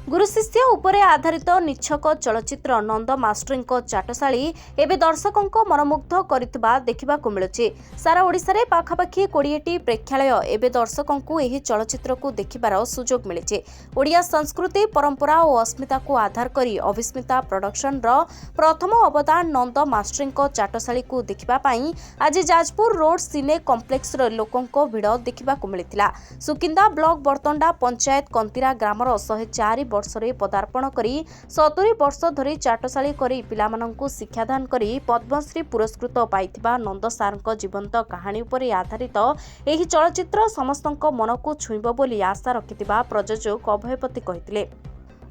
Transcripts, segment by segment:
गुरु शिष्य उपरे आधारित निच्छक चलचित्र नंद मास्टरଙ୍କ चाटशाळी एबे दर्शकों मनमुग्ध करितबा देखिबाकु मिलुछि। सारा ओडिसा रे पाखापाखि 20टी प्रेक्षालय एबे दर्शकों एही चलचित्र को देखिबार सुजोग मिलिछि। ओडिया संस्कृति परंपरा और अस्मिता को आधार करी अविस्मिता प्रोडक्शन रो प्रथम अवदान नंद मास्टरଙ୍କ चाटशाळी को देखिबा पई आज जाजपुर रोड सिने कॉम्प्लेक्स रो लोकंको भिड़ देखिबाकु मिलिथिला। सुकिंदा ब्लॉक बर्तंडा पंचायत कंतिरा ग्रामर 104 वर्षरे पदार्पण करी 70 वर्ष धरी चाटशाळी करी पिलामानंकु शिक्षादान करी पद्मश्री पुरस्कृत पाइथिबा नंद सारଙ୍କ जीवंत कहानी उपरे आधारित एही चलचित्र समस्तଙ୍କ मनकु छुइबो बोली आशा रखिथिबा प्रयोजक अभयपति कहिथिले।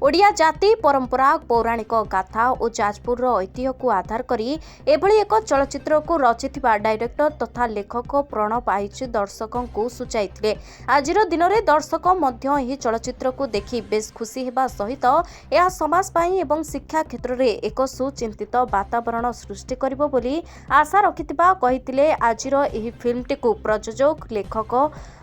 ओडिया जाति परंपरा पौराणिक गाथा और जाजपुर ऐतिह्य को आधार करी एभली एक चलचित्र को रचिथिबा डायरेक्टर तथा लेखक प्रणव आईची दर्शकों को सूचाइथिले। आजिर दिन में दर्शक मध्य एही चलचित्र को देखि बेस खुशी हेबा सहित यह समाज पाई एवं शिक्षा क्षेत्र में एक सुचिंतित वातावरण सृष्टि करिबो बोली आशा रखिथिबा कहिथिले। आजिर एही फिल्मटी को प्रयोजक लेखक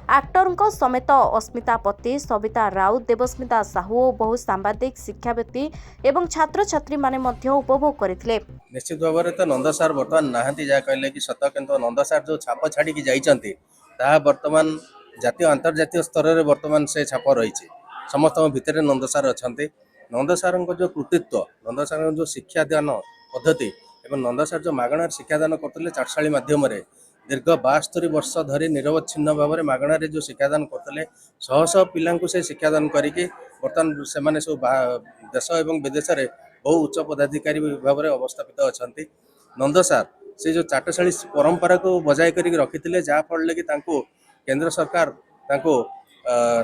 एक्टर समेत अस्मिता पति सविता राउत देवस्मिता साहू और बहु सांबादिक शिक्षावित्ती एवं छात्र छात्री माने मध्य उपभोग करथिले। निश्चित भाव में तो नंद सार बर्तमान नहांती जहाँ कहले कि सत किंतु नंद सार जो छाप छाड़ी जाइछंती ताहा वर्तमान जातीय अंतर्जातीय स्तर में वर्तमान से छाप रही समस्त भितर नंद सार अछंती। नंद सार जो कृतित्व नंद सार जो शिक्षादान पद्धति एवं नंद सार जो मागणार शिक्षादान करते चाटशाळी माध्यम दीर्घ 72 वर्ष धरी निरवच्छिन्न भाव में मागणार जो शिक्षादान करते शह शह पिला से शिक्षादान करके बर्तमान से सब देश एवं विदेश में बहु उच्च पदाधिकारी भाव में अवस्थापित अच्छा नंद सार से जो चाटशाळी परंपरा को बजाय कर रखी जहाँफल कि केंद्र सरकार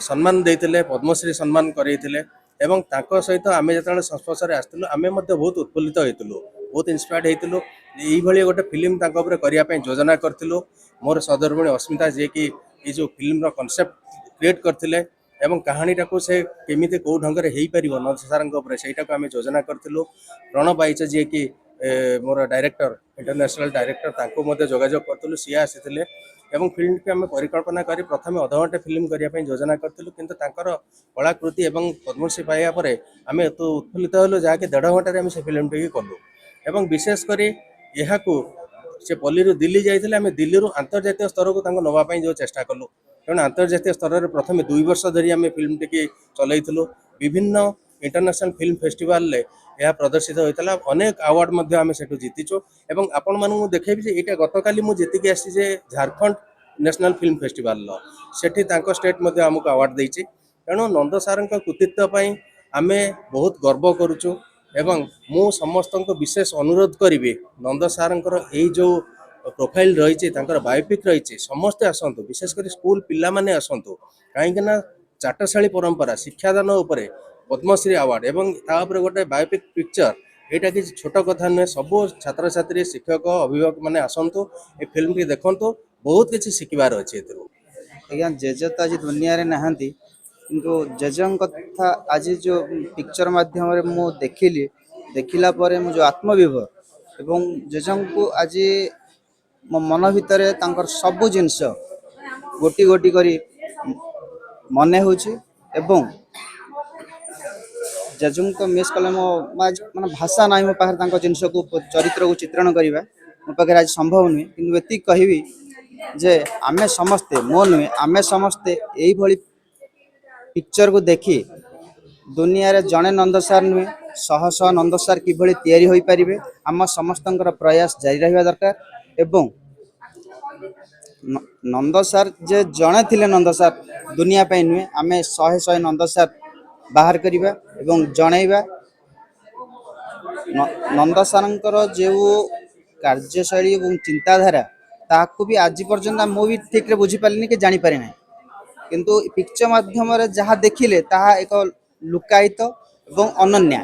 सम्मान देते पद्मश्री सम्मान करते सहित आम जो संस्पर्श में आसलु आम बहुत उत्फुल्लित होइतलु बहुत इन्स्पायर्ड होइतलु। यही गोटे फिल्म करने योजना करूँ मोर सदरभणी अस्मिता जी की ये जो फिल्म कॉन्सेप्ट क्रिएट करते एवं कहानीटा को से केमी कौ ढंग से हो पार नंद सार से आम योजना करूँ। प्रणव बाईच जी की मोर डायरेक्टर इंटरनेशनल डायरेक्टर जोगाजोग करूँ सी आसी एवं फिल्म की आम परिकल्पना कर प्रथम अधघंटे फिल्म करने योजना करूँ किंतु कलाकृति एवं पद्मश्री पाइबा पर आम एत उत्फुल्लित हलु जहाँकि 1.5 घंटे से फिल्म टी कलु एवं विशेषकर यह से पल्ली दिल्ली जाइए आम दिल्ली अंतर्जातीय स्तर को नापी जो चेष्टा कलु तेणु अंतर्जातीय स्तर में प्रथम 2 वर्ष धरी आम फिल्म टी चलू विभिन्न इंटरनेशनल फिल्म फेस्टिवल यह प्रदर्शित होता अनेक अवार्ड आम से जीतिचु एवं आपण मानू देखेबी ये गतकाली मुझे जीतिकी आसी झारखंड नेशनल फिल्म फेस्टिवल सेठी स्टेट आमको अवार्ड देती तेणु नंद सार कृतित्व आम बहुत गर्व करुचु एवं मु समस्त को विशेष अनुरोध करी नंद सार जो प्रोफाइल रही बायोपिक रही समस्ते आसतु विशेषकर स्कूल पिला माने आसतु कहीं चाटशाळी परंपरा शिक्षादान उपरे पद्मश्री अवार्ड एवं तापर गोटे बायोपिक पिक्चर यहाँ किसी छोट कथा नुहे सब छात्र छात्री शिक्षक अभिभावक मैंने आसतु ये फिल्म की देखु बहुत किसी शिखबार अच्छे आज्ञा जेजे तो आज दुनिया रे नहांती किंतु जेजे कथा आज जो पिक्चर माध्यम मु देखिली देखिला पर मु जो आत्मविभोर एवं जेजे को आज मो मन भितर सब जिनस गोटी गोटी करी मने होची एवं जेजे को मिस कले मो माने भाषा ना मो पाखर जिनस को चरित्र को चित्रण करवा मो पाखे आज संभव नुहे कि एति कहबी जे आमे समस्ते मो नुहे आमे समस्ते यही भली पिक्चर को देखी दुनिया रे जड़े नंद सार नुहे शह शह नंद सार किभली तैयारी होई परिबे आम समस्तंकर प्रयास जारी रहिबा दरकार एवं नंद सार जे जड़े थिले नंद सार दुनिया पे नुहे आमे शहे शहे नंद सार बाहर करिबा एवं जणैबा नंद सारंकर जो कार्यशैली एवं चिंताधारा ताकू भी आज पर्यंत मु भी ठीक रे बुझी पालिनी कि जानी पारे ना किंतु पिक्चर माध्यम जहाँ देखिले ताहा एक लुकायित एवं अनन्या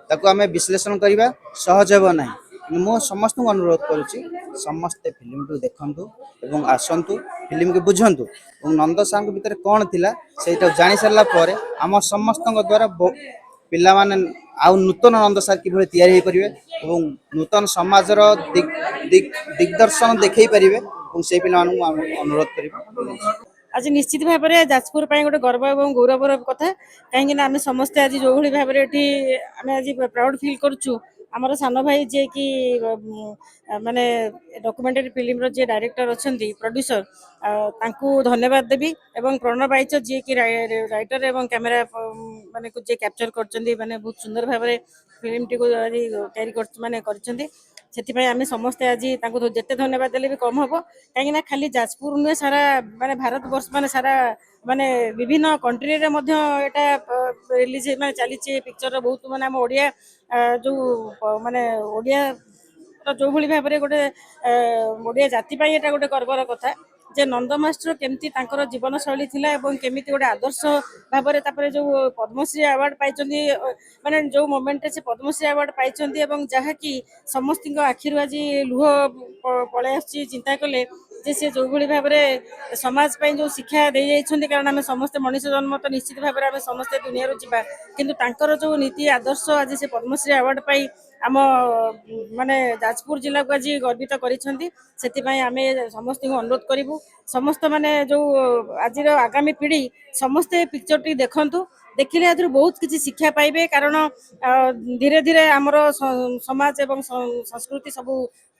ताकू आमे विश्लेषण करबा सहज हेबो नाही मो समस्त को अनुरोध करुच्ची समस्ते फिल्म को देखंतु एवं आसंतु फिल्म को बुझंतु और नंद सार भीतर कौन थिला सेटा जानि सरला परे आम समस्त द्वारा पिला माने आउ नूतन नंद सार किभली तैयारी हो परिबे एवं नूतन समाजर दिग्दर्शन देखै परिबे और से पिला अनुरोध करिबे। आज निश्चित भाव में जाजपुर गोटे गर्व और गौरवर कथा कहीं आम समस्ते आज जो भाव में आम आज प्राउड फिल करुचु आमर सान भाई जे कि माने डॉक्यूमेंटरी फिल्म जे डायरेक्टर अच्छा प्रोड्यूसर धन्यवाद देवी एवं प्रणव बाईच जी कि राइटर एवं कैमेरा माने जे कैप्चर कर बहुत सुंदर भाव में फिल्म टी कैरी माने से आम समस्ते आज जिते धन्यवाद देले भी कम हम कहीं खाली जाजपुर नुहे सारा माने भारत वर्ष माने सारा माने विभिन्न कंट्री रे मध्य एटा रिलीज माने चली पिक्चर बहुत माने आम ओडिया जो माने ओडिया जो भली भाव में गोटे ओडिया जाति एटा गोटे गर्वर कथा जे नंद मास्टर केमती तांकर जीवन शैली थिला एवं केमिति गोटे आदर्श भाव में जो पद्मश्री अवार्ड पाई माने जो मोमेंट से पद्मश्री अवार्ड पाई जहाँकि समस्त आखिर आज लुह पलै चिंता कले जे से जो भली भाव में समाज पाई जो शिक्षा दे जाइछन्ति कारण आम समस्त मनुष्य जन्म तो निश्चित भाव में आम समस्त दुनिया जीवा किंतु तांकर जो नीति आदर्श आज से पद्मश्री अवार्ड पाई आम माने जाजपुर जिला को आज गर्वित करिसेंति आमे समस्त अनुरोध करूँ समस्त माने जो आज आगामी पीढ़ी समस्ते पिक्चर टी देखंतु देखिले आज बहुत किसी शिक्षा पाइबे कारण धीरे धीरे आमर समाज एवं संस्कृति सब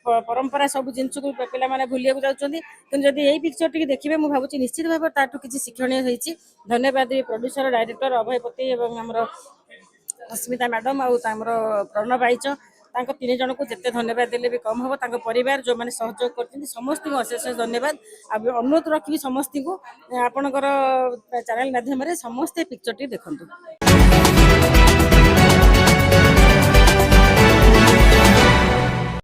परंपरा सब जिनस को पिला माने भूलिया जाउछन्ति किंतु जदि यही पिक्चर टी देखिबे मु भाबुची निश्चित भाव ताटू किसी शिक्षणीय होईची धन्यवाद प्रोड्यूसर डायरेक्टर अभयपति एवं हमर अस्मिता मैडम आउ प्रणव बाईच तीन जन को जिते धन्यवाद देले भी कम हम परिवार जो मैंने सहयोग कर समस्त को अशेष धन्यवाद अनुरोध रखी समस्त को आपणकर चैनल माध्यम समस्ते पिक्चर टी देखंतु।